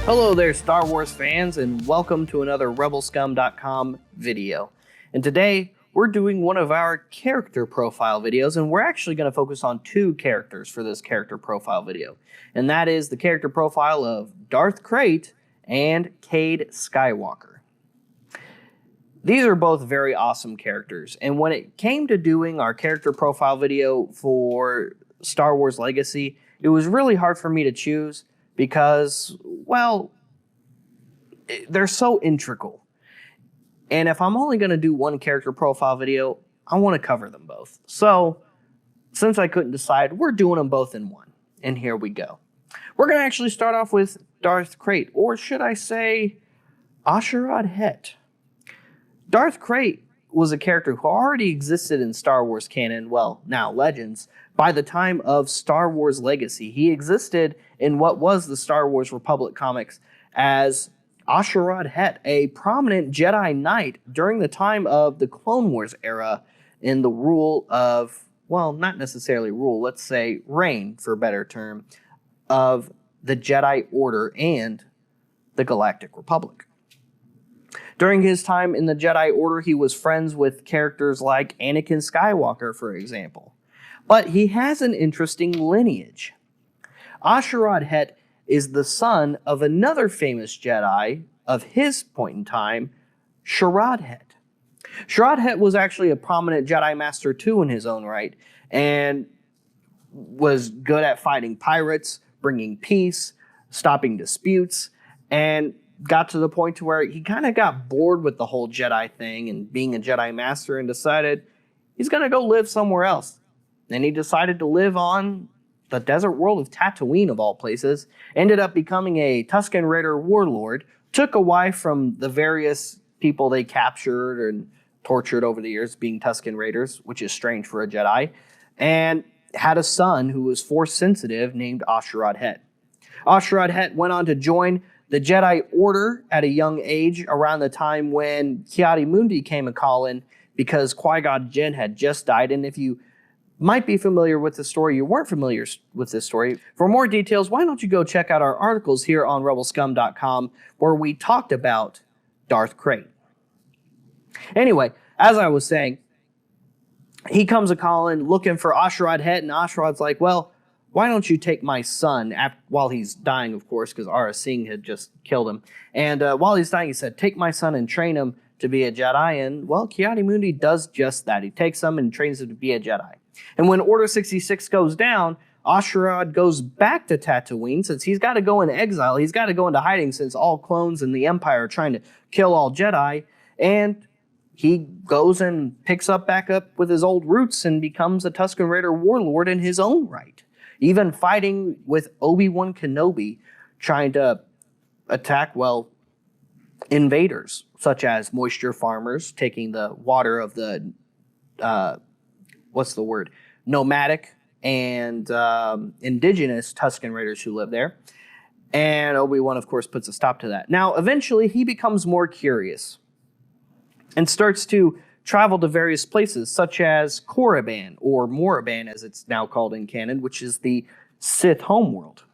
Hello there, Star Wars fans, and welcome to another RebelScum.com video. And today, we're doing one of our character profile videos, and we're actually going to focus on two characters for this character profile video. And that is the character profile of Darth Krayt and Cade Skywalker. These are both very awesome characters, and when it came to doing our character profile video for Star Wars Legacy, it was really hard for me to choose because, well, they're so integral. And if I'm only going to do one character profile video, I want to cover them both. So, since I couldn't decide, we're doing them both in one. And here we go. We're going to actually start off with Darth Krayt, or should I say, Asherad Het. Darth Krayt was a character who already existed in Star Wars canon, well, now Legends, by the time of Star Wars Legacy. He existed in what was the Star Wars Republic comics as Asherad Het, a prominent Jedi Knight during the time of the Clone Wars era in the rule of, well, not necessarily rule, let's say reign, for a better term, of the Jedi Order and the Galactic Republic. During his time in the Jedi Order, he was friends with characters like Anakin Skywalker, for example. But he has an interesting lineage. Asherad Het is the son of another famous Jedi of his point in time, Sharad Het. Sharad Het was actually a prominent Jedi Master too in his own right, and was good at fighting pirates, bringing peace, stopping disputes, and got to the point to where he kind of got bored with the whole Jedi thing and being a Jedi Master and decided he's going to go live somewhere else. And he decided to live on the desert world of Tatooine, of all places, ended up becoming a Tusken Raider warlord, took a wife from the various people they captured and tortured over the years, being Tusken Raiders, which is strange for a Jedi, and had a son who was Force-sensitive named Asherad Het. Asherad Het went on to join the Jedi Order at a young age around the time when Ki-Adi-Mundi came a-calling because Qui-Gon Jinn had just died, and if you might be familiar with the story, you weren't familiar with this story. For more details, why don't you go check out our articles here on RebelScum.com where we talked about Darth Krayt. Anyway, as I was saying, he comes a-calling looking for Asherad Het, and Asherad's like, well, why don't you take my son, while he's dying, of course, because Aurra Sing had just killed him. And while he's dying, he said, take my son and train him to be a Jedi. And, well, Ki-Adi-Mundi does just that. He takes him and trains him to be a Jedi. And when Order 66 goes down, Asherad goes back to Tatooine since he's got to go in exile. He's got to go into hiding since all clones in the Empire are trying to kill all Jedi. And he goes and picks back up with his old roots and becomes a Tusken Raider warlord in his own right. Even fighting with Obi-Wan Kenobi, trying to attack, well, invaders, such as moisture farmers, taking the water of the nomadic and indigenous Tusken Raiders who live there. And Obi-Wan, of course, puts a stop to that. Now, eventually, he becomes more curious and starts to travel to various places, such as Korriban, or Moraban, as it's now called in canon, which is the Sith homeworld.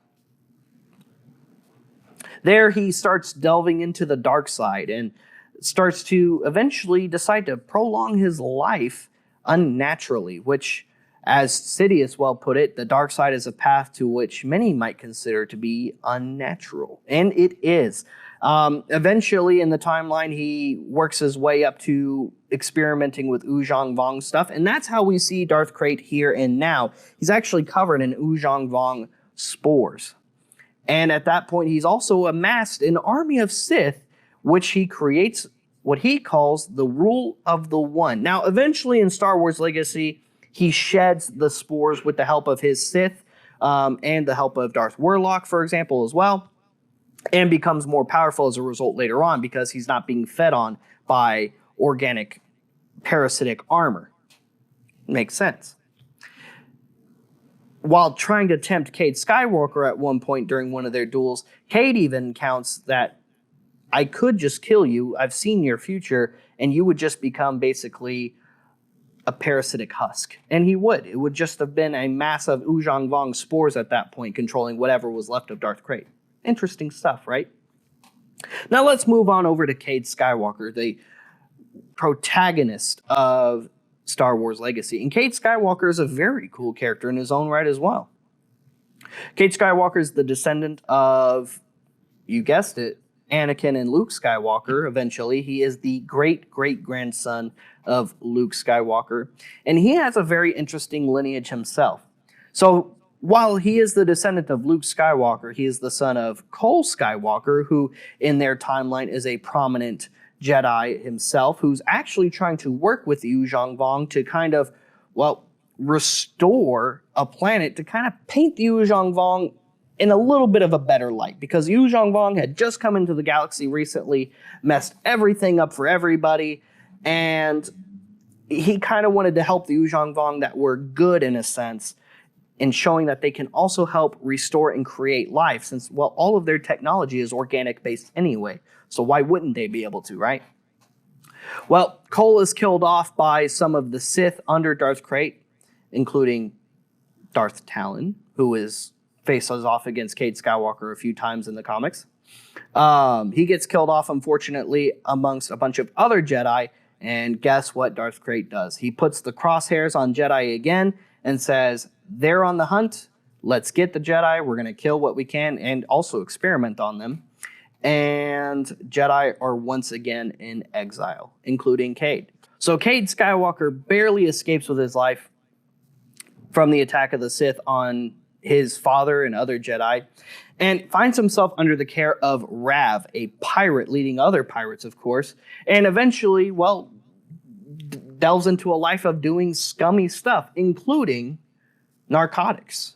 There, he starts delving into the dark side and starts to eventually decide to prolong his life unnaturally, which, as Sidious well put it, the dark side is a path to which many might consider to be unnatural. And it is. Eventually, in the timeline, he works his way up to experimenting with Uzhong Vong stuff, and that's how we see Darth Krayt here and now. He's actually covered in Uzhong Vong spores. And at that point, he's also amassed an army of Sith, which he creates what he calls the Rule of the One. Now, eventually in Star Wars Legacy, he sheds the spores with the help of his Sith and the help of Darth Warlock, for example, as well, and becomes more powerful as a result later on because he's not being fed on by organic parasitic armor. Makes sense. While trying to tempt Cade Skywalker at one point during one of their duels, Cade even counts that I could just kill you, I've seen your future, and you would just become basically a parasitic husk. And he would. It would just have been a mass of Uzhong Vong spores at that point, controlling whatever was left of Darth Krayt. Interesting stuff, right? Now let's move on over to Cade Skywalker, the protagonist of Star Wars Legacy. And Cade Skywalker is a very cool character in his own right as well. Cade Skywalker is the descendant of, you guessed it, Anakin and Luke Skywalker. Eventually, he is the great-great-grandson of Luke Skywalker. And he has a very interesting lineage himself. So while he is the descendant of Luke Skywalker, he is the son of Cole Skywalker, who in their timeline is a prominent Jedi himself, who's actually trying to work with Yu Zhongvong to kind of, well, restore a planet to kind of paint Yu Zhongvong in a little bit of a better light, because Yu Zhongvong had just come into the galaxy recently, messed everything up for everybody, and he kind of wanted to help the Yu Zhongvong that were good in a sense, in showing that they can also help restore and create life, since, well, all of their technology is organic based anyway. So why wouldn't they be able to, right? Well, Cole is killed off by some of the Sith under Darth Krayt, including Darth Talon, who faces off against Cade Skywalker a few times in the comics. He gets killed off, unfortunately, amongst a bunch of other Jedi, and guess what Darth Krayt does? He puts the crosshairs on Jedi again and says, they're on the hunt, let's get the Jedi, we're going to kill what we can, and also experiment on them. And Jedi are once again in exile, including Cade. So Cade Skywalker barely escapes with his life from the attack of the Sith on his father and other Jedi, and finds himself under the care of Rav, a pirate leading other pirates, of course, and eventually, well, delves into a life of doing scummy stuff, including narcotics.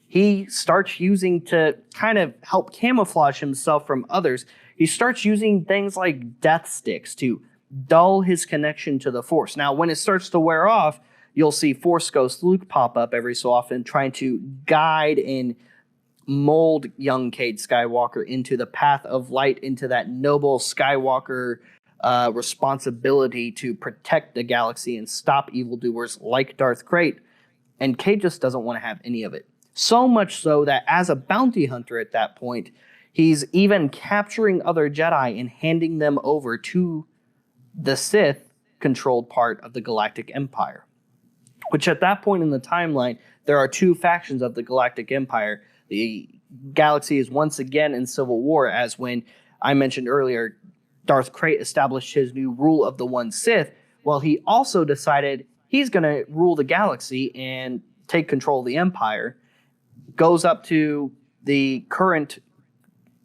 He starts using, to kind of help camouflage himself from others, he starts using things like death sticks to dull his connection to the Force. Now, when it starts to wear off, you'll see Force Ghost Luke pop up every so often, trying to guide and mold young Cade Skywalker into the path of light, into that noble Skywalker responsibility to protect the galaxy and stop evildoers like Darth Krayt. And Cade just doesn't want to have any of it. So much so that as a bounty hunter at that point, he's even capturing other Jedi and handing them over to the Sith-controlled part of the Galactic Empire. Which at that point in the timeline, there are two factions of the Galactic Empire. The galaxy is once again in civil war, as when I mentioned earlier, Darth Krayt established his new rule of the one Sith. Well, he also decided he's going to rule the galaxy and take control of the Empire. Goes up to the current,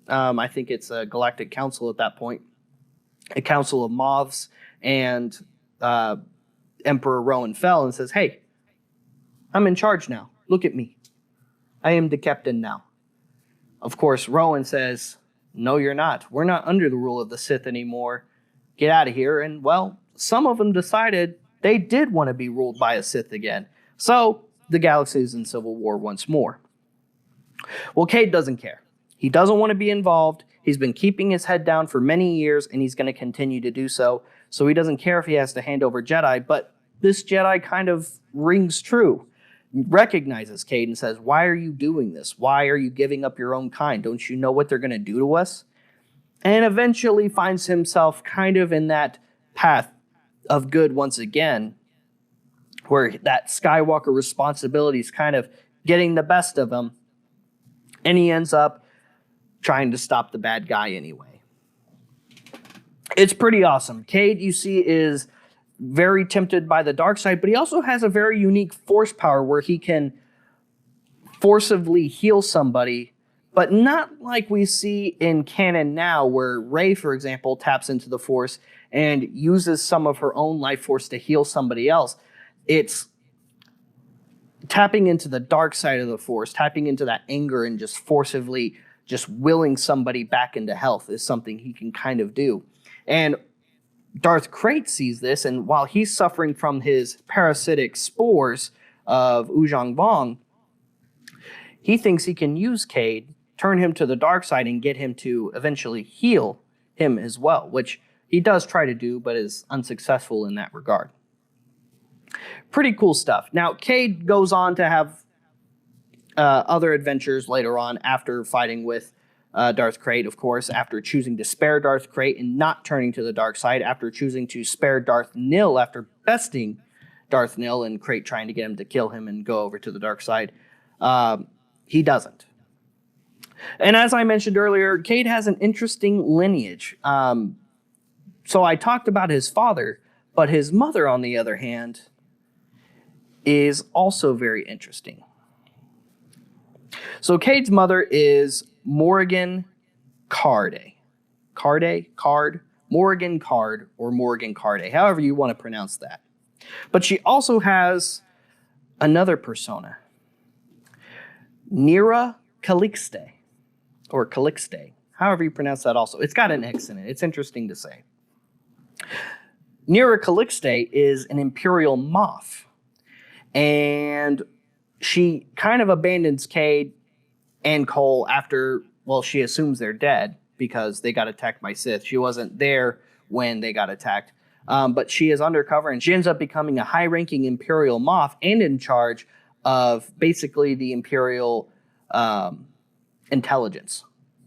I think it's a Galactic Council at that point, a Council of Moths, and Emperor Rowan fell and says, hey, I'm in charge now. Look at me. I am the captain now. Of course, Rowan says, no, you're not. We're not under the rule of the Sith anymore. Get out of here. And, well, some of them decided they did want to be ruled by a Sith again. So the galaxy is in civil war once more. Well, Cade doesn't care. He doesn't want to be involved. He's been keeping his head down for many years, and he's going to continue to do so. So he doesn't care if he has to hand over Jedi, but this Jedi kind of rings true. Recognizes Cade and says, why are you doing this? Why are you giving up your own kind? Don't you know what they're going to do to us? And eventually finds himself kind of in that path of good once again, where that Skywalker responsibility is kind of getting the best of him. And he ends up trying to stop the bad guy anyway. It's pretty awesome. Cade, you see, is very tempted by the dark side, but he also has a very unique force power where he can forcibly heal somebody, but not like we see in canon now, where Rey, for example, taps into the Force and uses some of her own life force to heal somebody else. It's tapping into the dark side of the Force, tapping into that anger and just forcibly just willing somebody back into health is something he can kind of do. And Darth Krayt sees this, and while he's suffering from his parasitic spores of Yu Zhongvong, he thinks he can use Cade, turn him to the dark side, and get him to eventually heal him as well, which he does try to do, but is unsuccessful in that regard. Pretty cool stuff. Now, Cade goes on to have other adventures later on after fighting with Darth Krayt, of course, after choosing to spare Darth Krayt and not turning to the dark side, after choosing to spare Darth Nil after besting Darth Nil and Krayt trying to get him to kill him and go over to the dark side. He doesn't. And as I mentioned earlier, Cade has an interesting lineage. So I talked about his father, but his mother, on the other hand, is also very interesting. So Cade's mother is Morrigan Cade. Morrigan Card, or Morrigan Cade, however you want to pronounce that. But she also has another persona, Nera Calixte, or Calixte, however you pronounce that also. It's got an X in it. It's interesting to say. Nera Calixte is an Imperial Moff, and she kind of abandons Cade and Cole after, well, she assumes they're dead because they got attacked by Sith. She wasn't there when they got attacked, but she is undercover, and she ends up becoming a high-ranking Imperial Moff and in charge of basically the Imperial intelligence.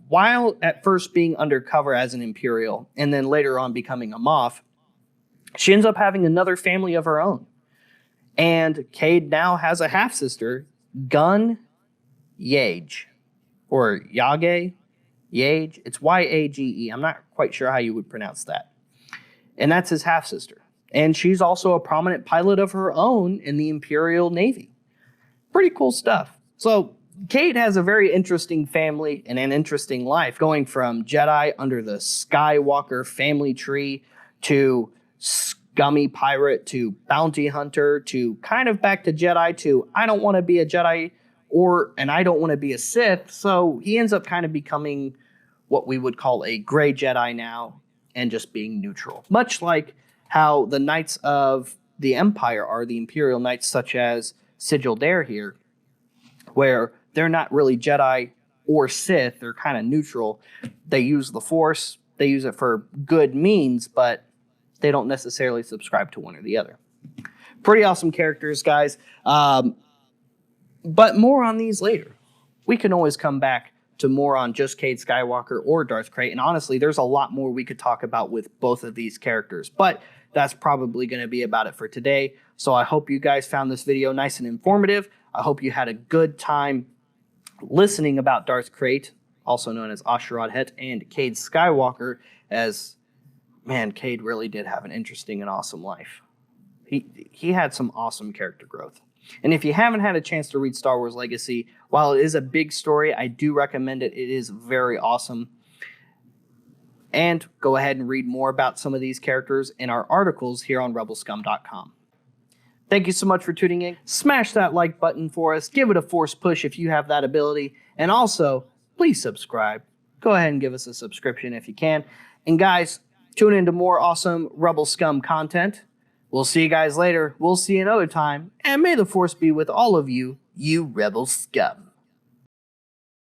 While at first being undercover as an Imperial, and then later on becoming a Moff, she ends up having another family of her own. And Cade now has a half-sister, Gun Yage, or Yage. It's Y-A-G-E. I'm not quite sure how you would pronounce that. And that's his half-sister. And she's also a prominent pilot of her own in the Imperial Navy. Pretty cool stuff. So Cade has a very interesting family and an interesting life, going from Jedi under the Skywalker family tree to scummy pirate to bounty hunter to kind of back to Jedi to I don't want to be a Jedi and I don't want to be a Sith. So he ends up kind of becoming what we would call a gray Jedi now and just being neutral. Much like how the Knights of the Empire are the Imperial Knights, such as Sigil Dare here, where they're not really Jedi or Sith. They're kind of neutral. They use the Force. They use it for good means, but they don't necessarily subscribe to one or the other. Pretty awesome characters, guys. But more on these later. We can always come back to more on just Cade Skywalker or Darth Krayt. And honestly, there's a lot more we could talk about with both of these characters. But that's probably going to be about it for today. So I hope you guys found this video nice and informative. I hope you had a good time listening about Darth Krayt, also known as Asherad Het, and Cade Skywalker, as, man, Cade really did have an interesting and awesome life. He had some awesome character growth. And if you haven't had a chance to read Star Wars Legacy, while it is a big story, I do recommend it. It is very awesome. And go ahead and read more about some of these characters in our articles here on rebelscum.com. Thank you so much for tuning in. Smash that like button for us. Give it a force push if you have that ability. And also, please subscribe. Go ahead and give us a subscription if you can. And guys, tune into more awesome Rebel Scum content. We'll see you guys later. We'll see you another time. And may the force be with all of you, you Rebel Scum.